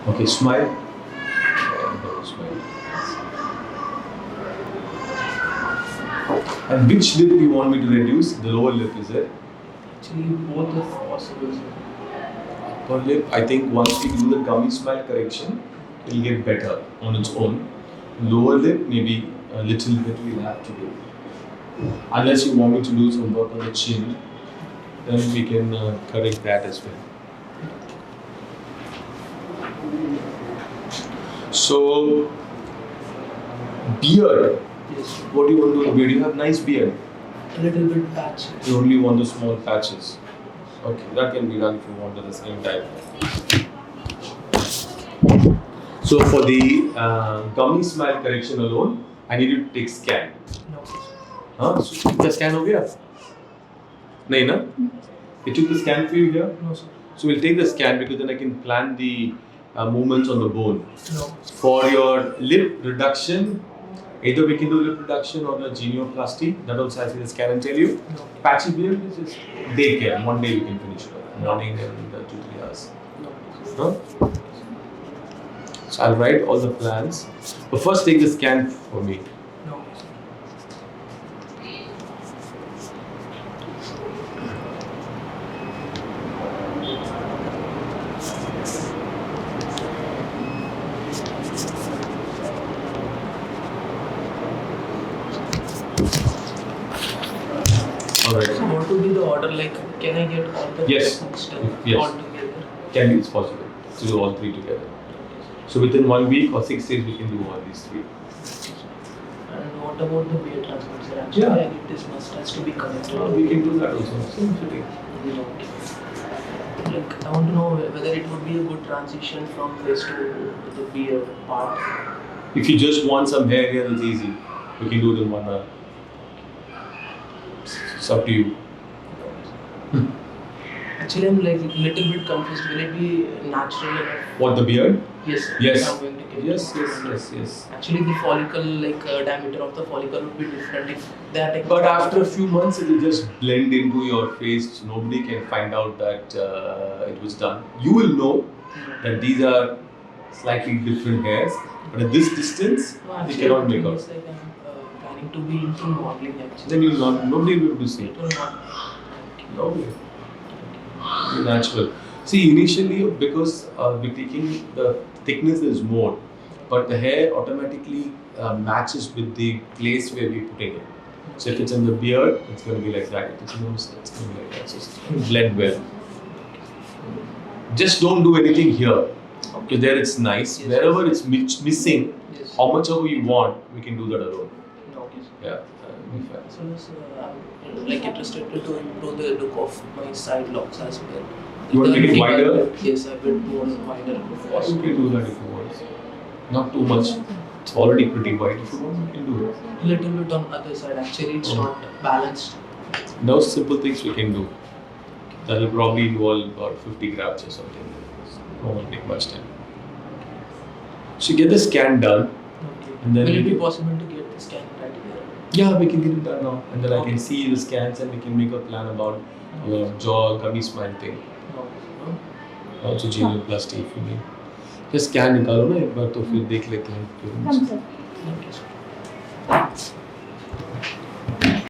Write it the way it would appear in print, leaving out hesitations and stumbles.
Okay, smile. Smile. And which lip you want me to reduce? The lower lip, is it? Actually, both if possible, sir. Upper lip, I think once we do the gummy smile correction, it will get better on its own. Lower lip, maybe a little bit we'll have to do. Unless you want me to do some work on the chin, then we can correct that as well. So, beard. Yes. What do you want to do with beard? You have nice beard. A little bit patch. You only want the small patches. Okay, that can be done if you want at the same time. So for the gummy smile correction alone, I need you to take scan. No. Huh? So the scan हो गया? नहीं ना? It took the scan for you here? No, sir. So we'll take the scan because then I can plan the movements on the bone. No. For your lip reduction, either we can do lip reduction or the genioplasty. That also I see the scan and tell you. No. Patchy beard is just day care. One day we can finish it. Morning and 2-3 hours. No. Huh? So I'll write all the plans. But first take the scan for me. No. Alright. So what would be the order? Like, can I get all the Yes. stuff Yes. all together? Can be, it's possible to do all three together. So within 1 week or 6 days we can do all these three. And what about the beard transplant, sir? Actually, Yeah. I need this mustache to be connected. We can do that also. Same fitting. Like, I want to know whether it would be a good transition from face to the beard part. If you just want some hair here, it's easy. We can do it in 1 hour. It's up to you. Actually, I'm like a little bit confused. Will it be natural enough? What, the beard? Yes. Yes. I'm going to get Yes. Actually, the follicle, like diameter of the follicle would be different if they are taking. But after a few months, it will just blend into your face. Nobody can find out that it was done. You will know that these are slightly different hairs, but at this distance, No, you actually, cannot the make thing out. is, like, I'm planning to be into modeling actually. Then you'll not. Nobody will be able to see It it. will not. Nobody. Be natural. See, initially, because we're taking the thickness is more, but the hair automatically matches with the place where we're putting it. So if it's in the beard, it's going to be like that. If it's in the mustache, it's going to be like that. So it's going to blend well. Just don't do anything here. Because there it's nice. Yes. Wherever it's missing, Yes. how much ever you want, we can do that alone. No, yes. Yeah, be fine. So yes, I'm like interested to improve the look of my side locks as well. You want to make it wider? Yes, a bit more wider if You possible. can do that if you want. Not too much. It's already pretty wide. If you want, you can do it. Little bit on other side. Actually, it's not balanced. Those simple things we can do. That will probably involve about 50 grams or something. It won't take much time. So you get the scan done. Okay. And then Will we it be can- possible to get the scan right here? Yeah, we can get it done now. And then I Okay. can see the scans and we can make a plan about your jaw gummy smile thing. No. Also genioplasty if you need. just scan निकालो ना एक बार तो फिर देख लेते हैं फिर हम सर Okay, sir.